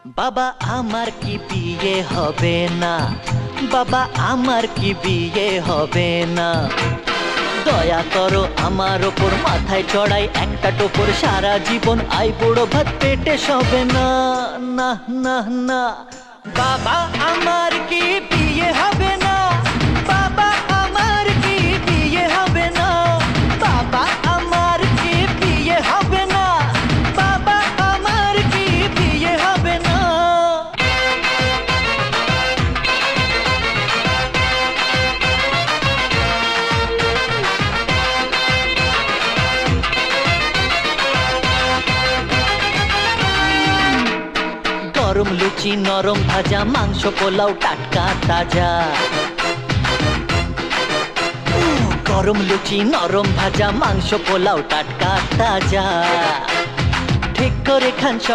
বাবা আমার কি বিয়ে হবে না, বাবা আমার কি বিয়ে হবে না। দয়া করো আমার ওপর, মাথায় চড়াই একটা টোপর, সারা জীবন আই বুড়ো ভাত পেটে সবে না। না না না, বাবা আমার কি বিয়ে হবে না, বাবা আমার কি বিয়ে হবে না, বাবা আমার কি বিয়ে হবে না, বাবা আমার কি বিয়ে হবে না। গরম লুচি নরম ভাজা, মাংস পোলাও টাটকা তাজা। গরম লুচি নরম ভাজা, মাংস পোলাও টাটকা তাজা। ঠিক করে খান।